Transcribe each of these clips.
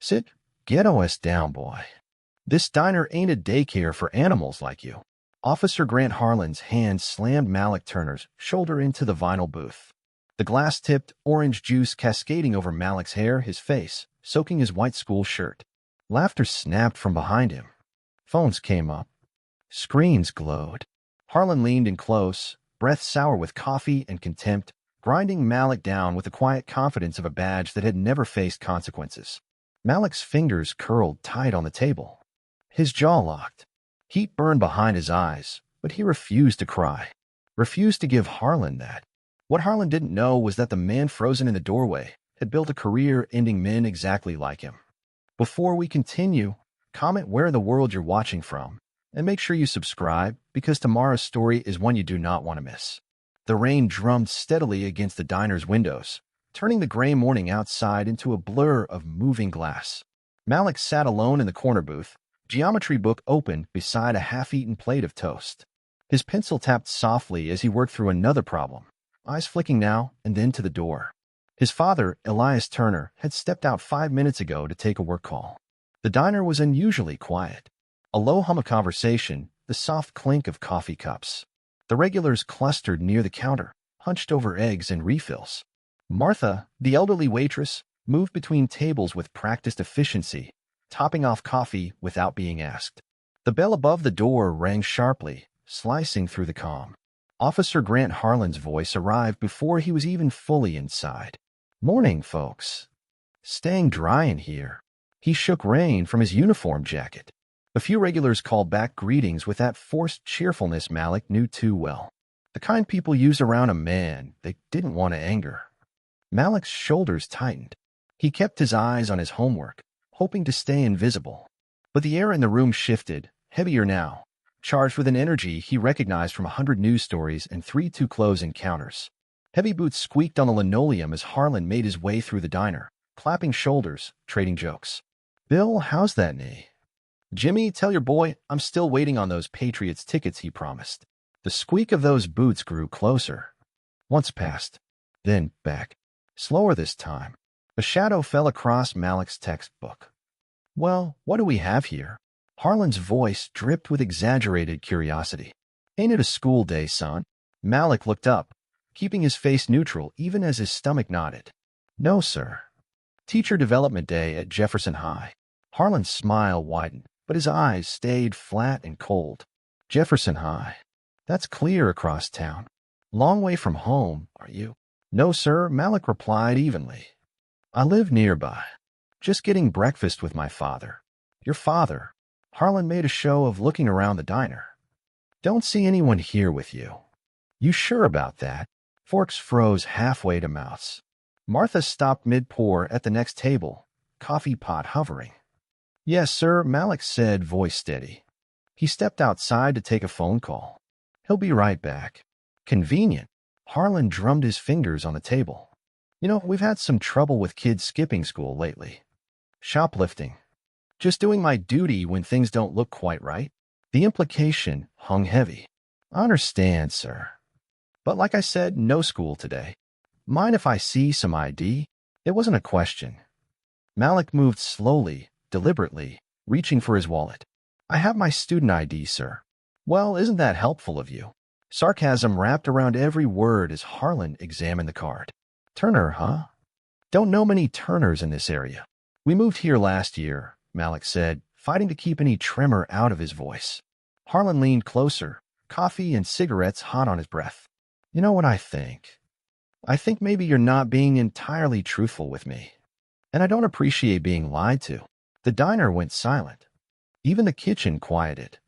Sit, get OS down, boy. This diner ain't a daycare for animals like you. Officer Grant Harlan's hand slammed Malik Turner's shoulder into the vinyl booth. The glass-tipped orange juice cascading over Malik's hair, his face, soaking his white school shirt. Laughter snapped from behind him. Phones came up. Screens glowed. Harlan leaned in close, breath sour with coffee and contempt, grinding Malik down with the quiet confidence of a badge that had never faced consequences. Malik's fingers curled tight on the table. His jaw locked. Heat burned behind his eyes, but he refused to cry. Refused to give Harlan that. What Harlan didn't know was that the man frozen in the doorway had built a career ending men exactly like him. Before we continue, comment where in the world you're watching from, and make sure you subscribe because tomorrow's story is one you do not want to miss. The rain drummed steadily against the diner's windows, turning the gray morning outside into a blur of moving glass. Malik sat alone in the corner booth, geometry book open beside a half-eaten plate of toast. His pencil tapped softly as he worked through another problem, eyes flicking now and then to the door. His father, Elias Turner, had stepped out 5 minutes ago to take a work call. The diner was unusually quiet. A low hum of conversation, the soft clink of coffee cups. The regulars clustered near the counter, hunched over eggs and refills. Martha, the elderly waitress, moved between tables with practiced efficiency, topping off coffee without being asked. The bell above the door rang sharply, slicing through the calm. Officer Grant Harlan's voice arrived before he was even fully inside. "Morning, folks. Staying dry in here." He shook rain from his uniform jacket. A few regulars called back greetings with that forced cheerfulness Malik knew too well. The kind people use around a man they didn't want to anger. Malik's shoulders tightened. He kept his eyes on his homework, hoping to stay invisible. But the air in the room shifted, heavier now, charged with an energy he recognized from 100 news stories and 3 too-close encounters. Heavy boots squeaked on the linoleum as Harlan made his way through the diner, clapping shoulders, trading jokes. "Bill, how's that knee?" "Jimmy, tell your boy I'm still waiting on those Patriots tickets he promised." The squeak of those boots grew closer. Once past, then back. Slower this time. A shadow fell across Malik's textbook. "Well, what do we have here?" Harlan's voice dripped with exaggerated curiosity. "Ain't it a school day, son?" Malik looked up, keeping his face neutral even as his stomach nodded. "No, sir. Teacher Development Day at Jefferson High." Harlan's smile widened, but his eyes stayed flat and cold. Jefferson High. That's clear across town. Long way from home, are you? "No, sir," Malik replied evenly. "I live nearby. Just getting breakfast with my father." "Your father?" Harlan made a show of looking around the diner. "Don't see anyone here with you." "You sure about that?" Forks froze halfway to mouths. Martha stopped mid-pour at the next table, coffee pot hovering. "Yes, sir," Malik said, voice steady. He stepped outside to take a phone call. "He'll be right back." "Convenient." Harlan drummed his fingers on the table. "You know, we've had some trouble with kids skipping school lately. Shoplifting. Just doing my duty when things don't look quite right." The implication hung heavy. "I understand, sir. But like I said, no school today. Mind if I see some ID?" It wasn't a question. Malik moved slowly, deliberately, reaching for his wallet. "I have my student ID, sir." "Well, isn't that helpful of you?" Sarcasm wrapped around every word as Harlan examined the card. "Turner, huh? Don't know many Turners in this area." "We moved here last year," Malik said, fighting to keep any tremor out of his voice. Harlan leaned closer, coffee and cigarettes hot on his breath. "You know what I think? I think maybe you're not being entirely truthful with me. And I don't appreciate being lied to." The diner went silent. Even the kitchen quieted.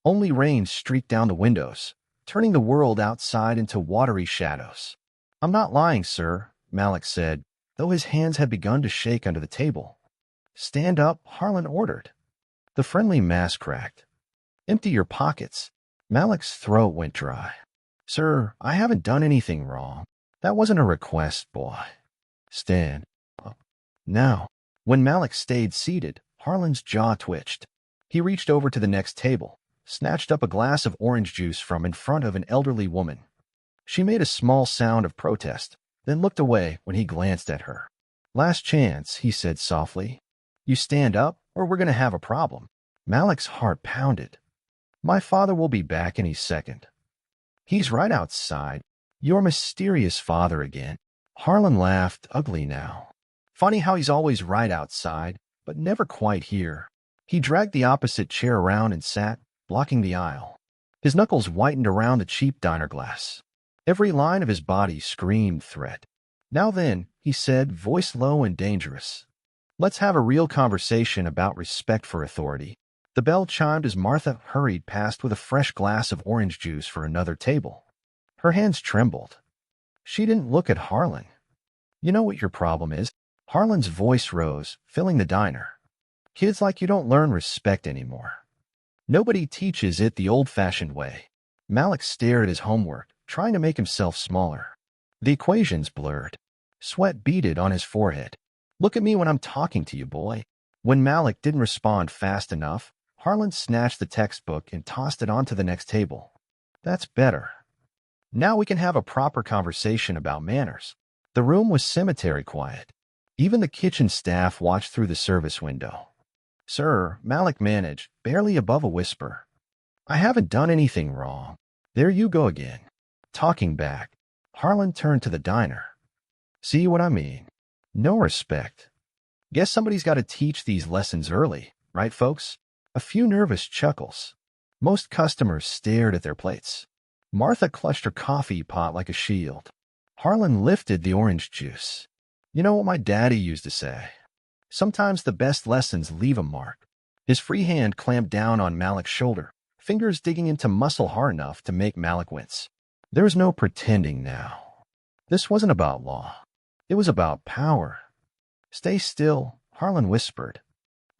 Only rain streaked down the windows, turning the world outside into watery shadows. "I'm not lying, sir," Malik said, though his hands had begun to shake under the table. "Stand up," Harlan ordered. The friendly mask cracked. "Empty your pockets." Malik's throat went dry. "Sir, I haven't done anything wrong. That wasn't a request, boy. Stand up. Now." When Malik stayed seated, Harlan's jaw twitched. He reached over to the next table, snatched up a glass of orange juice from in front of an elderly woman. She made a small sound of protest, then looked away when he glanced at her. "Last chance," he said softly. You stand up, or we're going to have a problem. Malik's heart pounded. My father will be back any second. He's right outside. Your mysterious father again. Harlan laughed, ugly now. Funny how he's always right outside, but never quite here. He dragged the opposite chair around and sat, blocking the aisle. His knuckles whitened around the cheap diner glass. Every line of his body screamed threat. Now then, he said, voice low and dangerous. Let's have a real conversation about respect for authority. The bell chimed as Martha hurried past with a fresh glass of orange juice for another table. Her hands trembled. She didn't look at Harlan. You know what your problem is? Harlan's voice rose, filling the diner. Kids like you don't learn respect anymore. Nobody teaches it the old-fashioned way. Malik stared at his homework, trying to make himself smaller. The equations blurred. Sweat beaded on his forehead. Look at me when I'm talking to you, boy. When Malik didn't respond fast enough, Harlan snatched the textbook and tossed it onto the next table. That's better. Now we can have a proper conversation about manners. The room was cemetery quiet. Even the kitchen staff watched through the service window. Sir, Malik managed, barely above a whisper. I haven't done anything wrong. There you go again. Talking back. Harlan turned to the diner. See what I mean? No respect. Guess somebody's got to teach these lessons early, right, folks? A few nervous chuckles. Most customers stared at their plates. Martha clutched her coffee pot like a shield. Harlan lifted the orange juice. You know what my daddy used to say? Sometimes the best lessons leave a mark. His free hand clamped down on Malik's shoulder, fingers digging into muscle hard enough to make Malik wince. There was no pretending now. This wasn't about law. It was about power. Stay still, Harlan whispered.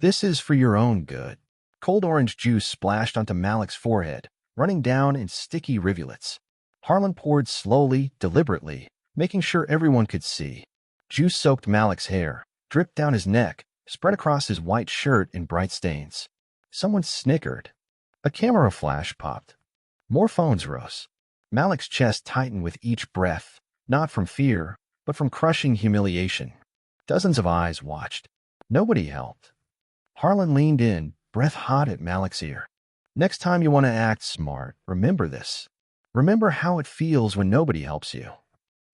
This is for your own good. Cold orange juice splashed onto Malik's forehead, running down in sticky rivulets. Harlan poured slowly, deliberately, making sure everyone could see. Juice soaked Malik's hair, dripped down his neck, spread across his white shirt in bright stains. Someone snickered. A camera flash popped. More phones rose. Malik's chest tightened with each breath, not from fear, but from crushing humiliation. Dozens of eyes watched. Nobody helped. Harlan leaned in, breath hot at Malik's ear. Next time you want to act smart, remember this. Remember how it feels when nobody helps you.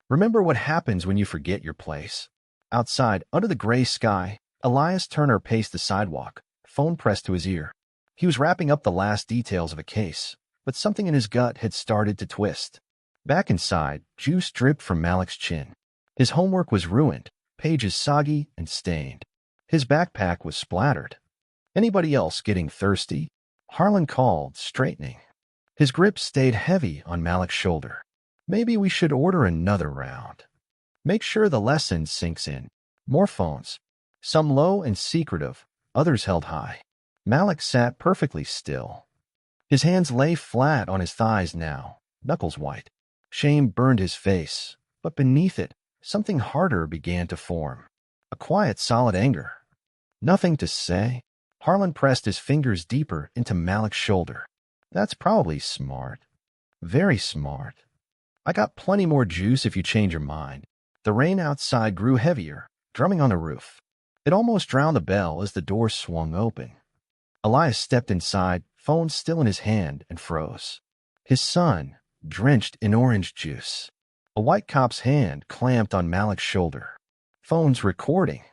Remember what happens when you forget your place. Outside, under the gray sky, Elias Turner paced the sidewalk, phone pressed to his ear. He was wrapping up the last details of a case, but something in his gut had started to twist. Back inside, juice dripped from Malik's chin. His homework was ruined, pages soggy and stained. His backpack was splattered. Anybody else getting thirsty? Harlan called, straightening. His grip stayed heavy on Malik's shoulder. Maybe we should order another round. Make sure the lesson sinks in. More phones. Some low and secretive, others held high. Malik sat perfectly still. His hands lay flat on his thighs now, knuckles white. Shame burned his face, but beneath it, something harder began to form. A quiet, solid anger. Nothing to say. Harlan pressed his fingers deeper into Malik's shoulder. That's probably smart. Very smart. I got plenty more juice if you change your mind. The rain outside grew heavier, drumming on the roof. It almost drowned the bell as the door swung open. Elias stepped inside, phone still in his hand, and froze. His son, drenched in orange juice. A white cop's hand clamped on Malik's shoulder. Phone's recording.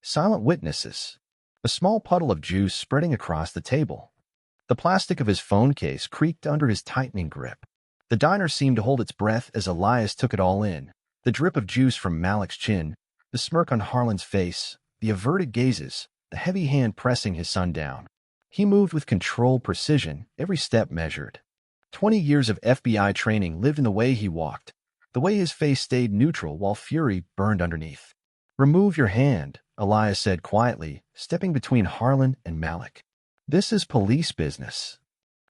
Silent witnesses. A small puddle of juice spreading across the table. The plastic of his phone case creaked under his tightening grip. The diner seemed to hold its breath as Elias took it all in. The drip of juice from Malik's chin, the smirk on Harlan's face, the averted gazes, the heavy hand pressing his son down. He moved with controlled precision, every step measured. 20 years of FBI training lived in the way he walked, the way his face stayed neutral while fury burned underneath. Remove your hand, Elias said quietly, stepping between Harlan and Malik. This is police business.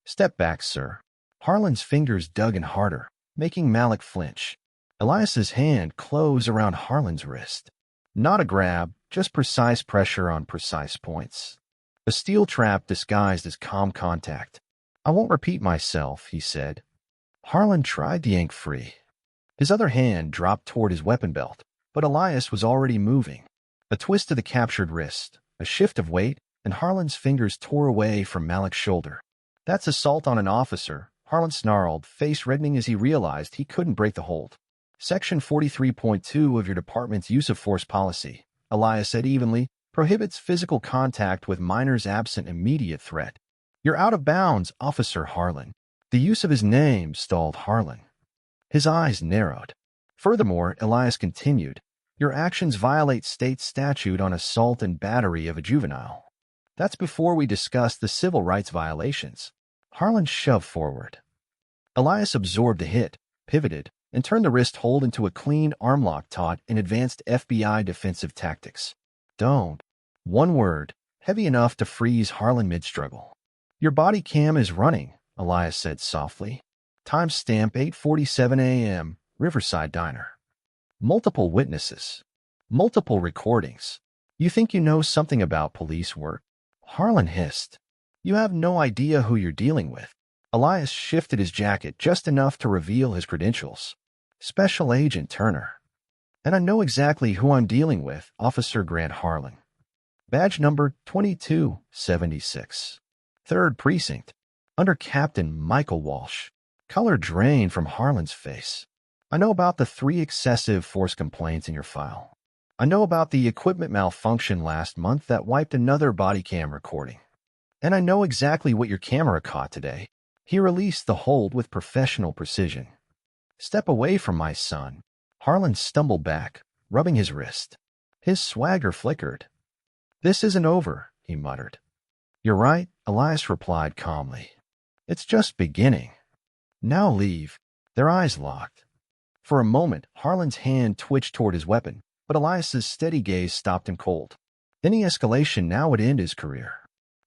Step back, sir. Harlan's fingers dug in harder, making Malik flinch. Elias's hand closed around Harlan's wrist. Not a grab, just precise pressure on precise points. A steel trap disguised as calm contact. I won't repeat myself, he said. Harlan tried to yank free. His other hand dropped toward his weapon belt, but Elias was already moving. A twist to the captured wrist, A shift of weight, and Harlan's fingers tore away from Malik's shoulder. "That's assault on an officer," Harlan snarled, face reddening as he realized he couldn't break the hold. "Section 43.2 of your department's use of force policy," Elias said evenly, "prohibits physical contact with minors absent immediate threat." "You're out of bounds, Officer Harlan." The use of his name stalled Harlan. His eyes narrowed. "Furthermore," Elias continued, "your actions violate state statute on assault and battery of a juvenile." "That's before we discuss the civil rights violations." Harlan shoved forward. Elias absorbed the hit, pivoted, and turned the wrist hold into a clean arm lock taught in advanced FBI defensive tactics. "Don't." One word, heavy enough to freeze Harlan mid-struggle. "Your body cam is running," Elias said softly. Timestamp 8:47 a.m., Riverside Diner. Multiple witnesses. Multiple recordings. "You think you know something about police work?" Harlan hissed. "You have no idea who you're dealing with." Elias shifted his jacket just enough to reveal his credentials. "Special Agent Turner." "And I know exactly who I'm dealing with, Officer Grant Harlan. Badge number 2276. 3rd Precinct. Under Captain Michael Walsh." Color drained from Harlan's face. "I know about the 3 excessive force complaints in your file. I know about the equipment malfunction last month that wiped another body cam recording. And I know exactly what your camera caught today." He released the hold with professional precision. "Step away from my son." Harlan stumbled back, rubbing his wrist. His swagger flickered. "This isn't over," he muttered. "You're right," Elias replied calmly. "It's just beginning. Now leave." Their eyes locked. For a moment, Harlan's hand twitched toward his weapon, but Elias's steady gaze stopped him cold. Any escalation now would end his career.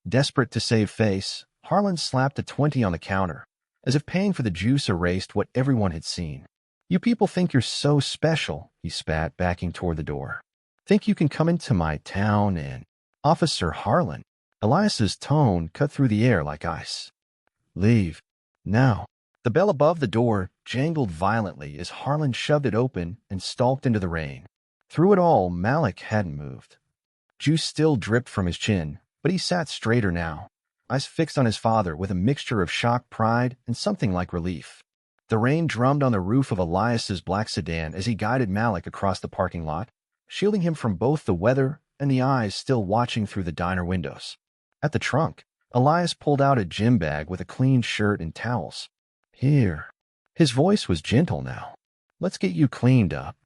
Desperate to save face, Harlan slapped a 20 on the counter, as if paying for the juice erased what everyone had seen. "You people think you're so special," he spat, backing toward the door. "Think you can come into my town and—" "Officer Harlan." Elias's tone cut through the air like ice. "Leave. Now." The bell above the door jangled violently as Harlan shoved it open and stalked into the rain. Through it all, Malik hadn't moved. Juice still dripped from his chin, but he sat straighter now, eyes fixed on his father with a mixture of shocked pride and something like relief. The rain drummed on the roof of Elias's black sedan as he guided Malik across the parking lot, shielding him from both the weather and the eyes still watching through the diner windows. At the trunk, Elias pulled out a gym bag with a clean shirt and towels. "Here." His voice was gentle now. "Let's get you cleaned up."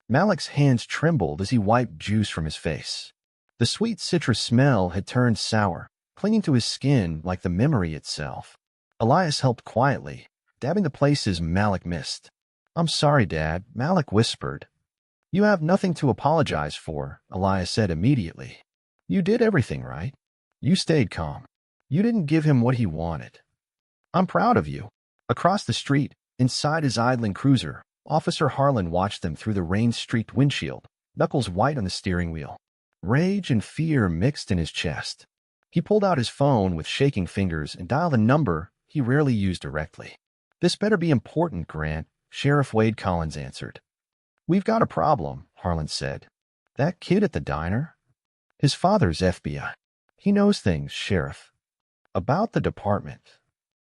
Malik's hands trembled as he wiped juice from his face. The sweet citrus smell had turned sour, clinging to his skin like the memory itself. Elias helped quietly, dabbing the places Malik missed. "I'm sorry, Dad," Malik whispered. "You have nothing to apologize for," Elias said immediately. "You did everything right. You stayed calm. You didn't give him what he wanted. I'm proud of you." Across the street, inside his idling cruiser, Officer Harlan watched them through the rain-streaked windshield, knuckles white on the steering wheel. Rage and fear mixed in his chest. He pulled out his phone with shaking fingers and dialed a number he rarely used directly. "This better be important, Grant," Sheriff Wade Collins answered. "We've got a problem," Harlan said. "That kid at the diner? His father's FBI. He knows things, Sheriff. About the department.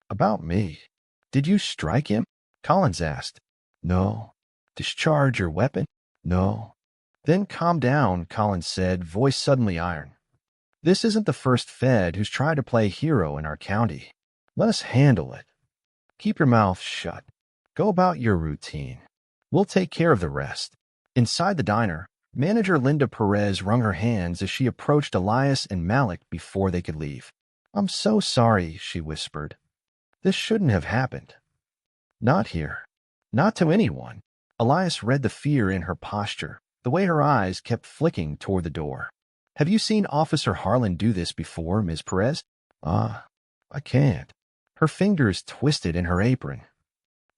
About me." "Did you strike him?" Collins asked. "No." "Discharge your weapon?" "No." "Then calm down," Collins said, voice suddenly iron. "This isn't the first Fed who's tried to play hero in our county. Let us handle it. Keep your mouth shut. Go about your routine. We'll take care of the rest." Inside the diner, manager Linda Perez wrung her hands as she approached Elias and Malik before they could leave. "I'm so sorry," she whispered. "This shouldn't have happened. Not here. Not to anyone." Elias read the fear in her posture, the way her eyes kept flicking toward the door. "Have you seen Officer Harlan do this before, Ms. Perez?" I can't." Her fingers twisted in her apron.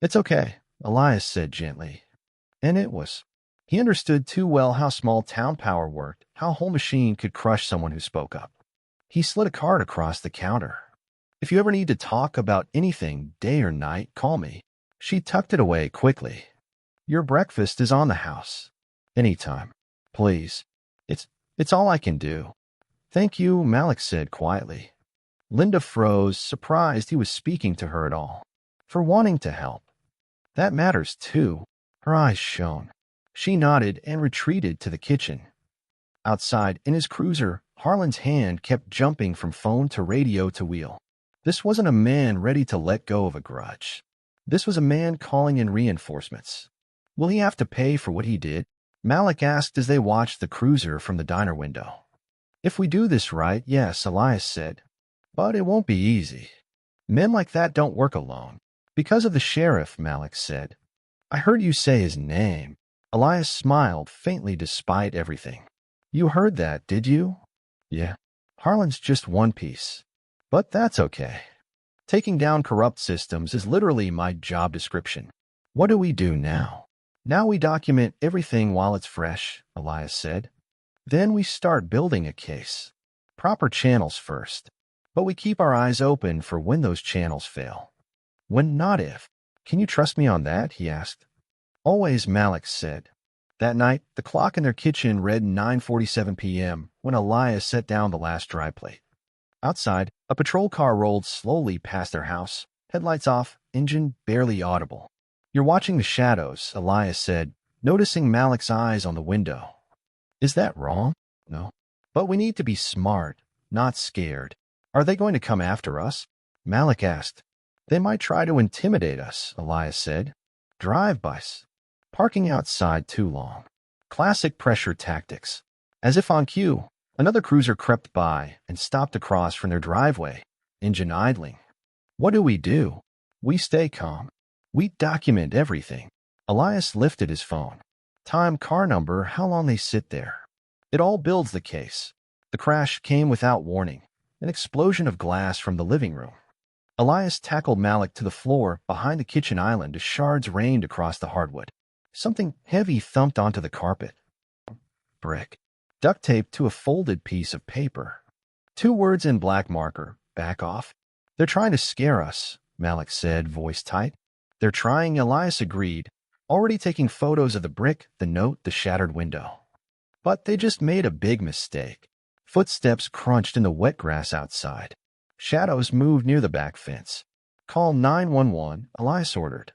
"It's okay," Elias said gently. And it was. He understood too well how small town power worked, how a whole machine could crush someone who spoke up. He slid a card across the counter. "If you ever need to talk about anything, day or night, call me." She tucked it away quickly. "Your breakfast is on the house. Anytime. Please. It's all I can do." Thank you, Malik said quietly. Linda froze, surprised he was speaking to her at all. For wanting to help. That matters too. Her eyes shone. She nodded and retreated to the kitchen. Outside, in his cruiser, Harlan's hand kept jumping from phone to radio to wheel. This wasn't a man ready to let go of a grudge. This was a man calling in reinforcements. Will he have to pay for what he did? Malik asked as they watched the cruiser from the diner window. If we do this right, yes, Elias said. But it won't be easy. Men like that don't work alone. Because of the sheriff, Malik said. I heard you say his name. Elias smiled faintly despite everything. You heard that, did you? Yeah. Harlan's just one piece. But that's okay. Taking down corrupt systems is literally my job description. What do we do now? Now we document everything while it's fresh, Elias said. Then we start building a case. Proper channels first. But we keep our eyes open for when those channels fail. When not if. Can you trust me on that? He asked. Always, Malik said. That night, the clock in their kitchen read 9:47 p.m. when Elias set down the last dry plate. Outside, a patrol car rolled slowly past their house, headlights off, engine barely audible. You're watching the shadows, Elias said, noticing Malik's eyes on the window. Is that wrong? No. But we need to be smart, not scared. Are they going to come after us? Malik asked. They might try to intimidate us, Elias said. Drive-bys. Parking outside too long. Classic pressure tactics. As if on cue, another cruiser crept by and stopped across from their driveway, engine idling. What do? We stay calm. We document everything. Elias lifted his phone. Time, car number, how long they sit there. It all builds the case. The crash came without warning. An explosion of glass from the living room. Elias tackled Malik to the floor behind the kitchen island as shards rained across the hardwood. Something heavy thumped onto the carpet. Brick. Duct taped to a folded piece of paper. 2 words in black marker. Back off. They're trying to scare us, Malik said, voice tight. They're trying, Elias agreed, already taking photos of the brick, the note, the shattered window. But they just made a big mistake. Footsteps crunched in the wet grass outside. Shadows moved near the back fence. Call 911, Elias ordered.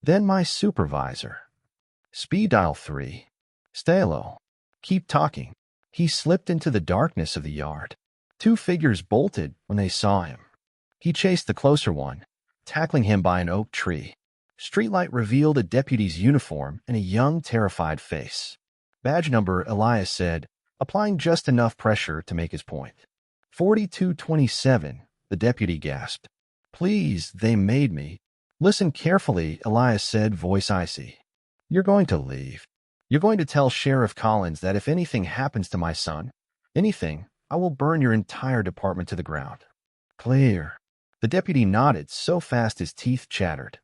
Then my supervisor. Speed dial 3. Stay low. Keep talking. He slipped into the darkness of the yard. 2 figures bolted when they saw him. He chased the closer one, tackling him by an oak tree. Streetlight revealed a deputy's uniform and a young, terrified face. Badge number, Elias said, applying just enough pressure to make his point. 4227, the deputy gasped. Please, they made me. Listen carefully, Elias said, voice icy. You're going to leave. You're going to tell Sheriff Collins that if anything happens to my son, anything, I will burn your entire department to the ground. Clear. The deputy nodded so fast his teeth chattered.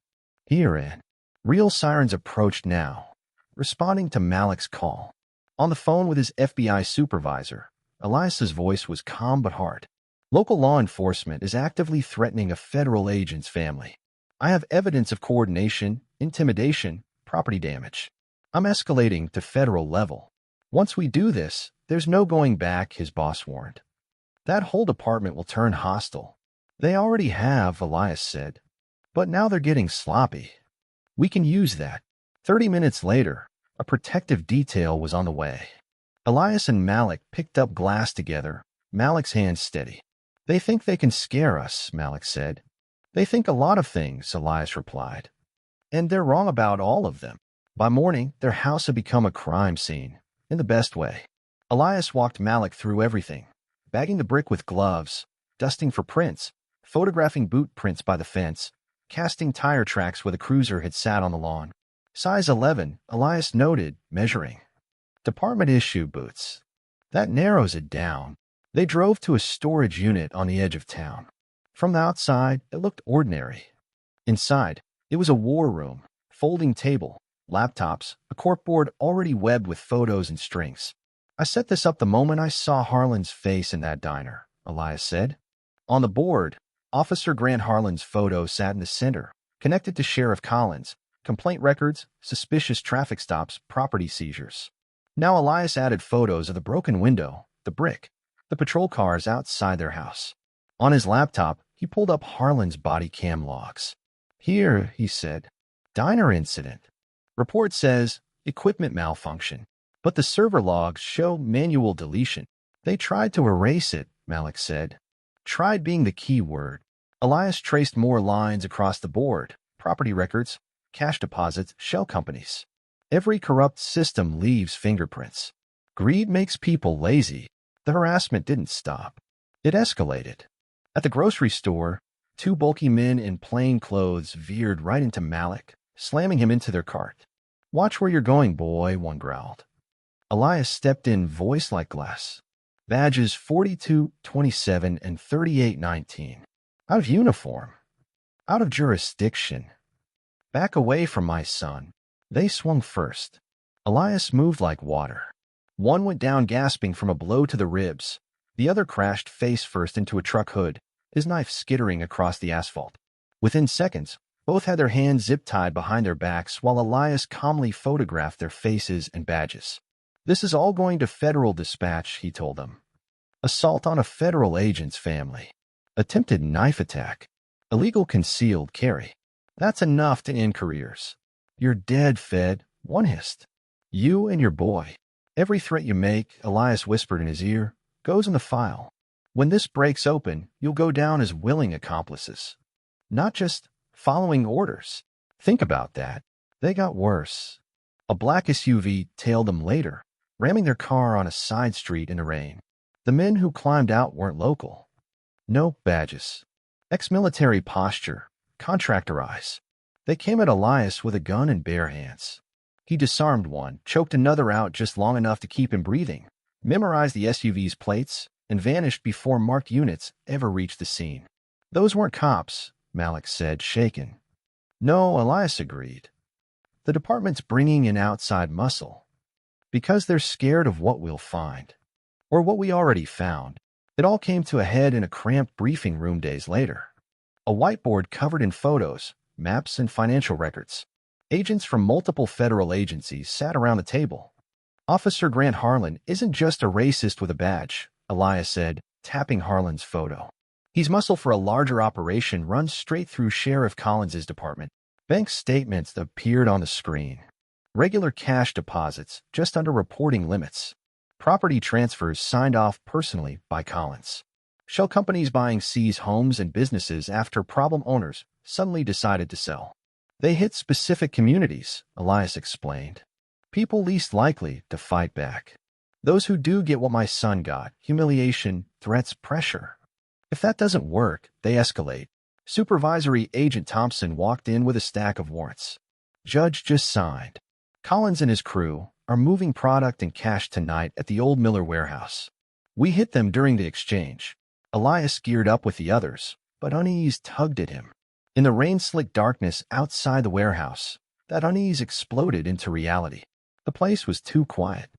Here in. Real sirens approached now, responding to Malik's call. On the phone with his FBI supervisor, Elias's voice was calm but hard. Local law enforcement is actively threatening a federal agent's family. I have evidence of coordination, intimidation, property damage. I'm escalating to federal level. Once we do this, there's no going back, his boss warned. That whole department will turn hostile. They already have, Elias said. But now they're getting sloppy. We can use that. 30 minutes later, a protective detail was on the way. Elias and Malik picked up glass together, Malik's hand steady. They think they can scare us, Malik said. They think a lot of things, Elias replied. And they're wrong about all of them. By morning, their house had become a crime scene, in the best way. Elias walked Malik through everything, bagging the brick with gloves, dusting for prints, photographing boot prints by the fence, casting tire tracks where the cruiser had sat on the lawn. Size 11, Elias noted, measuring. Department issue boots. That narrows it down. They drove to a storage unit on the edge of town. From the outside, it looked ordinary. Inside, it was a war room, folding table, laptops, a corkboard already webbed with photos and strings. I set this up the moment I saw Harlan's face in that diner, Elias said. On the board, Officer Grant Harlan's photo sat in the center, connected to Sheriff Collins, complaint records, suspicious traffic stops, property seizures. Now Elias added photos of the broken window, the brick, the patrol cars outside their house. On his laptop, he pulled up Harlan's body cam logs. Here, he said, diner incident. Report says equipment malfunction, but the server logs show manual deletion. They tried to erase it, Malik said. Tried being the key word. Elias traced more lines across the board. Property records, cash deposits, shell companies. Every corrupt system leaves fingerprints. Greed makes people lazy. The harassment didn't stop. It escalated. At the grocery store, two bulky men in plain clothes veered right into Malik, slamming him into their cart. Watch where you're going, boy, one growled. Elias stepped in, voice like glass. Badges 4227 and 3819. Out of uniform. Out of jurisdiction. Back away from my son. They swung first. Elias moved like water. One went down gasping from a blow to the ribs. The other crashed face first into a truck hood, his knife skittering across the asphalt. Within seconds, both had their hands zip-tied behind their backs while Elias calmly photographed their faces and badges. This is all going to Federal Dispatch, he told them. Assault on a federal agent's family. Attempted knife attack. Illegal concealed carry. That's enough to end careers. You're dead, Fed, one hissed. You and your boy. Every threat you make, Elias whispered in his ear, goes in the file. When this breaks open, you'll go down as willing accomplices. Not just following orders. Think about that. They got worse. A black SUV tailed them later, ramming their car on a side street in the rain. The men who climbed out weren't local. No badges. Ex-military posture. Contractor eyes. They came at Elias with a gun in bare hands. He disarmed one, choked another out just long enough to keep him breathing, memorized the SUV's plates, and vanished before marked units ever reached the scene. Those weren't cops, Malik said, shaken. No, Elias agreed. The department's bringing in outside muscle. Because they're scared of what we'll find. Or what we already found. It all came to a head in a cramped briefing room days later. A whiteboard covered in photos, maps, and financial records. Agents from multiple federal agencies sat around the table. Officer Grant Harlan isn't just a racist with a badge, Elias said, tapping Harlan's photo. He's muscle for a larger operation run straight through Sheriff Collins's department. Bank statements appeared on the screen. Regular cash deposits, just under reporting limits. Property transfers signed off personally by Collins. Shell companies buying seized homes and businesses after problem owners suddenly decided to sell. They hit specific communities, Elias explained. People least likely to fight back. Those who do get what my son got, humiliation, threats, pressure. If that doesn't work, they escalate. Supervisory Agent Thompson walked in with a stack of warrants. Judge just signed. Collins and his crew are moving product and cash tonight at the old Miller warehouse. We hit them during the exchange. Elias geared up with the others, but unease tugged at him. In the rain-slick darkness outside the warehouse, that unease exploded into reality. The place was too quiet.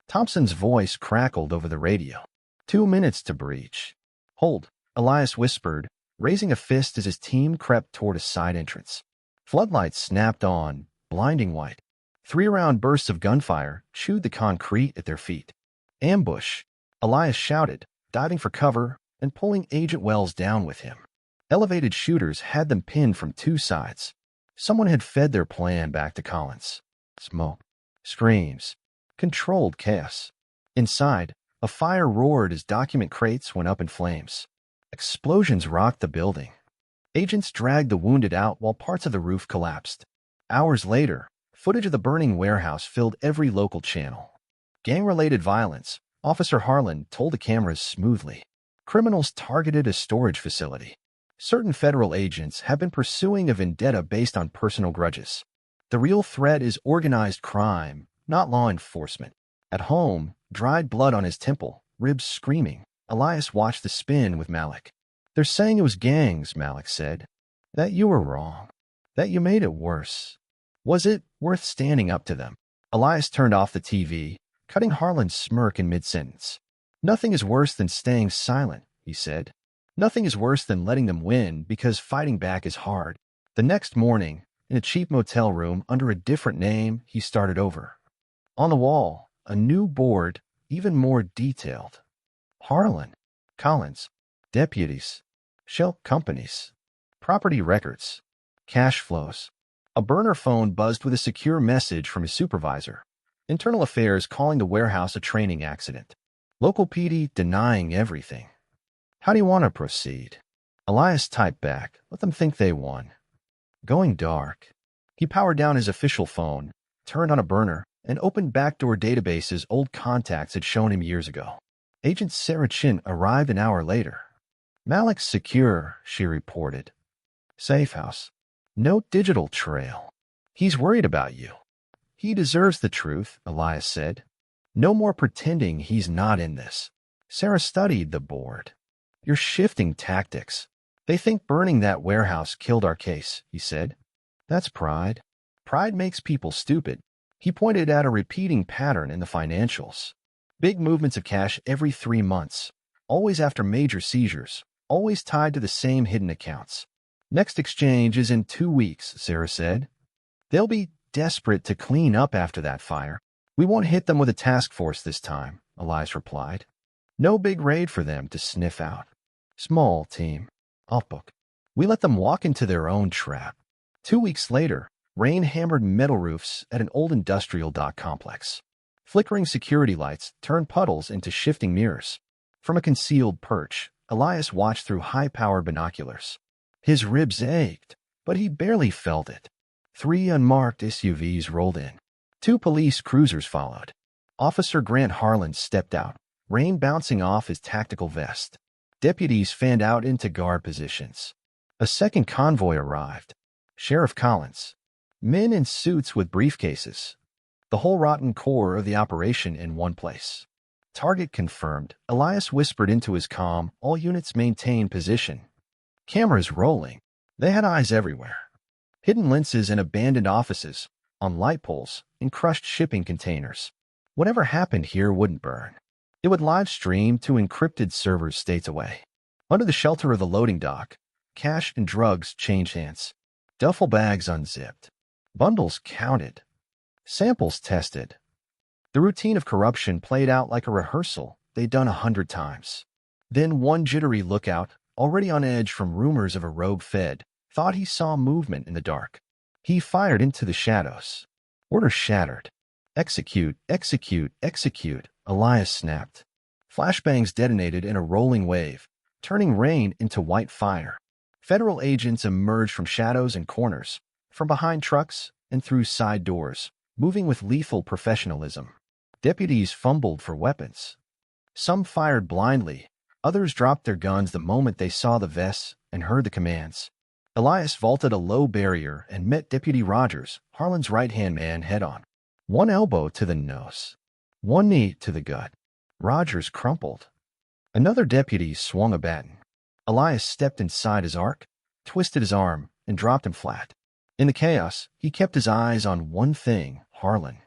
Thompson's voice crackled over the radio. 2 minutes to breach. Hold, Elias whispered, raising a fist as his team crept toward a side entrance. Floodlights snapped on, blinding white. 3-round bursts of gunfire chewed the concrete at their feet. Ambush, Elias shouted, diving for cover and pulling Agent Wells down with him. Elevated shooters had them pinned from 2 sides. Someone had fed their plan back to Collins. Smoke. Screams. Controlled chaos. Inside, a fire roared as document crates went up in flames. Explosions rocked the building. Agents dragged the wounded out while parts of the roof collapsed. Hours later, footage of the burning warehouse filled every local channel. Gang-related violence, Officer Harlan told the cameras smoothly. Criminals targeted a storage facility. Certain federal agents have been pursuing a vendetta based on personal grudges. The real threat is organized crime, not law enforcement. At home, dried blood on his temple, ribs screaming, Elias watched the spin with Malik. They're saying it was gangs, Malik said. That you were wrong. That you made it worse. Was it worth standing up to them? Elias turned off the TV, cutting Harlan's smirk in mid-sentence. Nothing is worse than staying silent, he said. Nothing is worse than letting them win because fighting back is hard. The next morning, in a cheap motel room under a different name, he started over. On the wall, a new board, even more detailed. Harlan, Collins, deputies, shell companies, property records, cash flows. A burner phone buzzed with a secure message from his supervisor. Internal Affairs calling the warehouse a training accident. Local PD denying everything. How do you want to proceed? Elias typed back. Let them think they won. Going dark. He powered down his official phone, turned on a burner, and opened backdoor databases old contacts had shown him years ago. Agent Sarah Chin arrived an hour later. Malik's secure, she reported. Safe house. No digital trail. He's worried about you. He deserves the truth, Elias said. No more pretending he's not in this. Sarah studied the board. You're shifting tactics. They think burning that warehouse killed our case, he said. That's pride. Pride makes people stupid. He pointed at a repeating pattern in the financials. Big movements of cash every 3 months, always after major seizures, always tied to the same hidden accounts. Next exchange is in 2 weeks, Sarah said. They'll be desperate to clean up after that fire. We won't hit them with a task force this time, Elias replied. No big raid for them to sniff out. Small team. Off book. We let them walk into their own trap. 2 weeks later, rain hammered metal roofs at an old industrial dock complex. Flickering security lights turned puddles into shifting mirrors. From a concealed perch, Elias watched through high-powered binoculars. His ribs ached, but he barely felt it. 3 unmarked SUVs rolled in. 2 police cruisers followed. Officer Grant Harlan stepped out, rain bouncing off his tactical vest. Deputies fanned out into guard positions. A second convoy arrived. Sheriff Collins. Men in suits with briefcases. The whole rotten core of the operation in one place. Target confirmed. Elias whispered into his comm, all units maintain position. Cameras rolling. They had eyes everywhere. Hidden lenses in abandoned offices, on light poles, in crushed shipping containers. Whatever happened here wouldn't burn. It would live stream to encrypted servers states away. Under the shelter of the loading dock, cash and drugs changed hands. Duffel bags unzipped. Bundles counted. Samples tested. The routine of corruption played out like a rehearsal they'd done 100 times. Then one jittery lookout, already on edge from rumors of a rogue Fed, thought he saw movement in the dark. He fired into the shadows. Order shattered. Execute, execute, execute, Elias snapped. Flashbangs detonated in a rolling wave, turning rain into white fire. Federal agents emerged from shadows and corners, from behind trucks and through side doors, moving with lethal professionalism. Deputies fumbled for weapons. Some fired blindly. Others dropped their guns the moment they saw the vests and heard the commands. Elias vaulted a low barrier and met Deputy Rogers, Harlan's right-hand man, head-on. One elbow to the nose. One knee to the gut. Rogers crumpled. Another deputy swung a baton. Elias stepped inside his arc, twisted his arm, and dropped him flat. In the chaos, he kept his eyes on one thing, Harlan.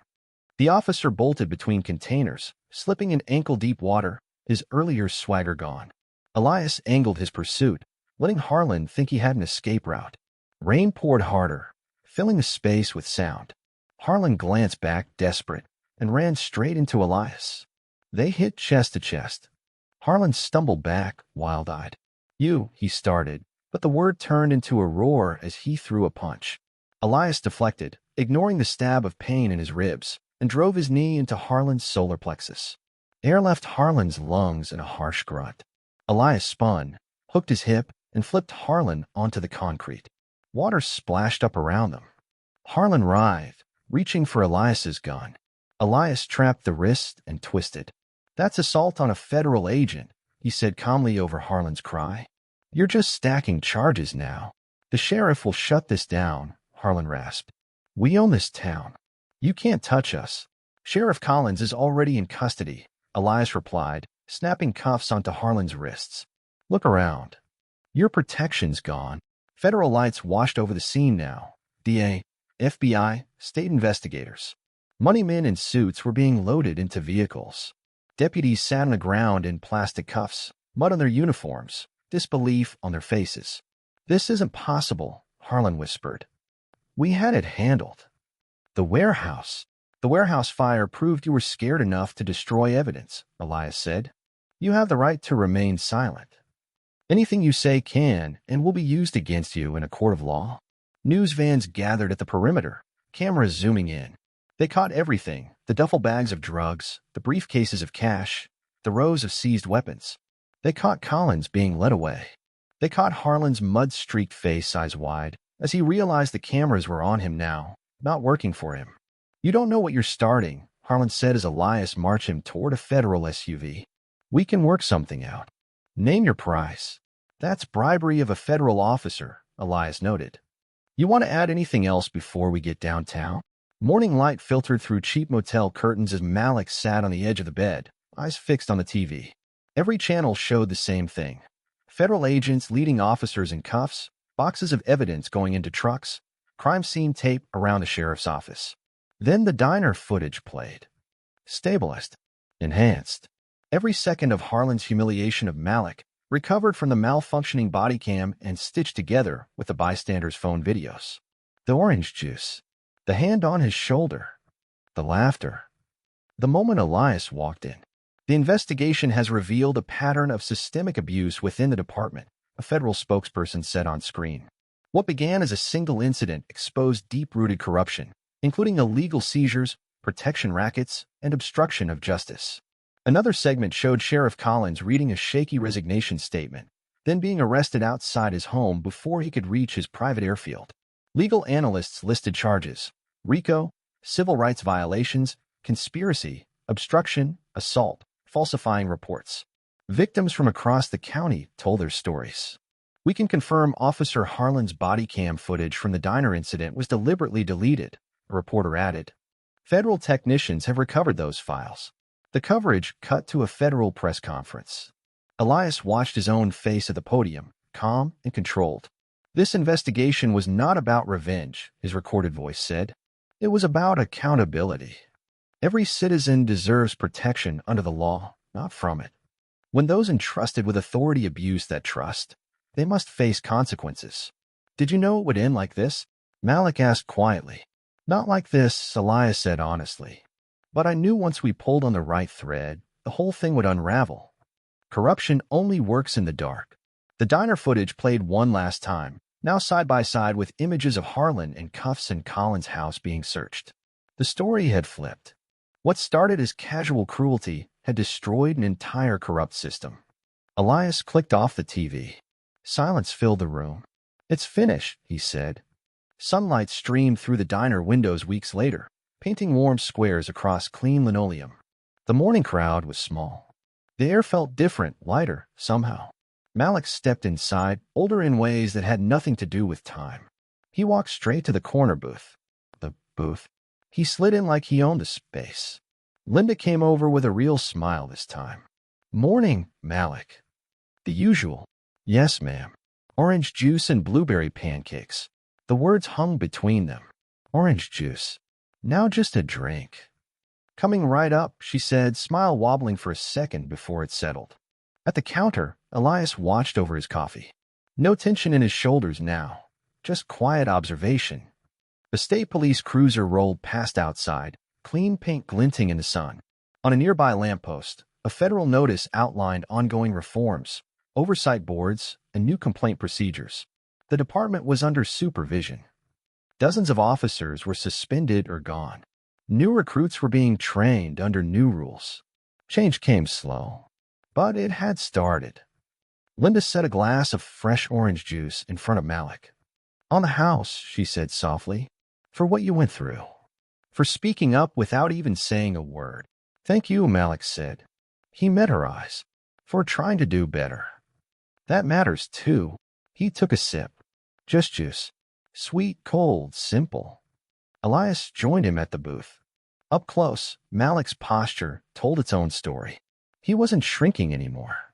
The officer bolted between containers, slipping in ankle-deep water, his earlier swagger gone. Elias angled his pursuit, letting Harlan think he had an escape route. Rain poured harder, filling the space with sound. Harlan glanced back, desperate, and ran straight into Elias. They hit chest to chest. Harlan stumbled back, wild-eyed. You, he started, but the word turned into a roar as he threw a punch. Elias deflected, ignoring the stab of pain in his ribs, and drove his knee into Harlan's solar plexus. Air left Harlan's lungs in a harsh grunt. Elias spun, hooked his hip, and flipped Harlan onto the concrete. Water splashed up around them. Harlan writhed, reaching for Elias's gun. Elias trapped the wrist and twisted. That's assault on a federal agent, he said calmly over Harlan's cry. You're just stacking charges now. The sheriff will shut this down, Harlan rasped. We own this town. You can't touch us. Sheriff Collins is already in custody, Elias replied, snapping cuffs onto Harlan's wrists. Look around. Your protection's gone. Federal lights washed over the scene now. DA, FBI, state investigators. Moneymen in suits were being loaded into vehicles. Deputies sat on the ground in plastic cuffs, mud on their uniforms, disbelief on their faces. This isn't possible, Harlan whispered. We had it handled. The warehouse fire proved you were scared enough to destroy evidence, Elias said. You have the right to remain silent. Anything you say can and will be used against you in a court of law. News vans gathered at the perimeter, cameras zooming in. They caught everything: the duffel bags of drugs, the briefcases of cash, the rows of seized weapons. They caught Collins being led away. They caught Harlan's mud-streaked face eyes wide as he realized the cameras were on him now, not working for him. "You don't know what you're starting," Harlan said as Elias marched him toward a federal SUV. "We can work something out." "Name your price." "That's bribery of a federal officer," Elias noted. "You want to add anything else before we get downtown?" Morning light filtered through cheap motel curtains as Malik sat on the edge of the bed, eyes fixed on the TV. Every channel showed the same thing: federal agents leading officers in cuffs, boxes of evidence going into trucks, crime scene tape around the sheriff's office. Then the diner footage played. Stabilized. Enhanced. Every second of Harlan's humiliation of Malik, recovered from the malfunctioning body cam and stitched together with the bystander's phone videos. The orange juice. The hand on his shoulder. The laughter. The moment Elias walked in. "The investigation has revealed a pattern of systemic abuse within the department," a federal spokesperson said on screen. "What began as a single incident exposed deep-rooted corruption, including illegal seizures, protection rackets, and obstruction of justice." Another segment showed Sheriff Collins reading a shaky resignation statement, then being arrested outside his home before he could reach his private airfield. Legal analysts listed charges: RICO, civil rights violations, conspiracy, obstruction, assault, falsifying reports. Victims from across the county told their stories. "We can confirm Officer Harlan's body cam footage from the diner incident was deliberately deleted," a reporter added. "Federal technicians have recovered those files." The coverage cut to a federal press conference. Elias watched his own face at the podium, calm and controlled. "This investigation was not about revenge," his recorded voice said. "It was about accountability. Every citizen deserves protection under the law, not from it. When those entrusted with authority abuse that trust, they must face consequences." "Did you know it would end like this?" Malik asked quietly. "Not like this," Elias said honestly. "But I knew once we pulled on the right thread, the whole thing would unravel. Corruption only works in the dark." The diner footage played one last time, now side by side with images of Harlan in cuffs and Collins' house being searched. The story had flipped. What started as casual cruelty had destroyed an entire corrupt system. Elias clicked off the TV. Silence filled the room. "It's finished," he said. Sunlight streamed through the diner windows weeks later, painting warm squares across clean linoleum. The morning crowd was small. The air felt different, lighter, somehow. Malik stepped inside, older in ways that had nothing to do with time. He walked straight to the corner booth. The booth. He slid in like he owned the space. Linda came over with a real smile this time. "Morning, Malik." "The usual." "Yes, ma'am." "Orange juice and blueberry pancakes." The words hung between them. "Orange juice. Now just a drink." "Coming right up," she said, smile wobbling for a second before it settled. At the counter, Elias watched over his coffee. No tension in his shoulders now, just quiet observation. The state police cruiser rolled past outside, clean paint glinting in the sun. On a nearby lamppost, a federal notice outlined ongoing reforms, oversight boards, and new complaint procedures. The department was under supervision. Dozens of officers were suspended or gone. New recruits were being trained under new rules. Change came slow, but it had started. Linda set a glass of fresh orange juice in front of Malik. "On the house," she said softly, "for what you went through. For speaking up without even saying a word." "Thank you," Malik said. He met her eyes. "For trying to do better." "That matters too." He took a sip. "Just juice. Sweet, cold, simple." Elias joined him at the booth. Up close, Malik's posture told its own story. He wasn't shrinking anymore.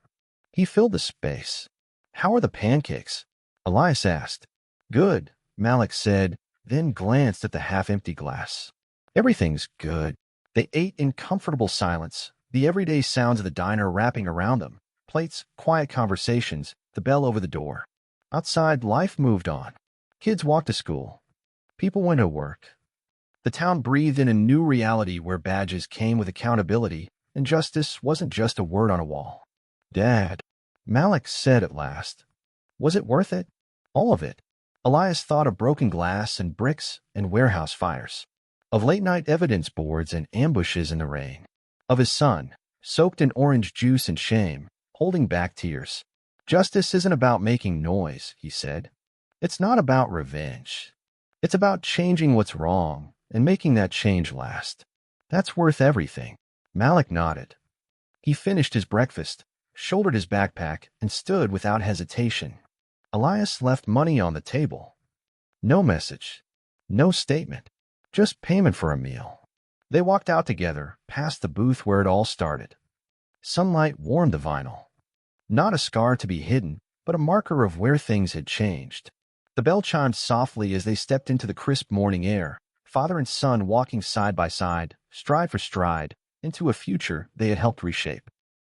He filled the space. "How are the pancakes?" Elias asked. "Good," Malik said, then glanced at the half-empty glass. "Everything's good." They ate in comfortable silence, the everyday sounds of the diner wrapping around them, plates, quiet conversations, the bell over the door. Outside, life moved on. Kids walked to school. People went to work. The town breathed in a new reality where badges came with accountability, and justice wasn't just a word on a wall. Dad, Malik said at last. Was it worth it? All of it. Elias thought of broken glass and bricks and warehouse fires, of late-night evidence boards and ambushes in the rain, of his son, soaked in orange juice and shame, holding back tears. Justice isn't about making noise, he said. It's not about revenge. It's about changing what's wrong and making that change last. That's worth everything. Malik nodded. He finished his breakfast, shouldered his backpack, and stood without hesitation. Elias left money on the table. No message, no statement, just payment for a meal. They walked out together, past the booth where it all started. Sunlight warmed the vinyl. Not a scar to be hidden, but a marker of where things had changed. The bell chimed softly as they stepped into the crisp morning air, father and son walking side by side, stride for stride, into a future they had helped reshape.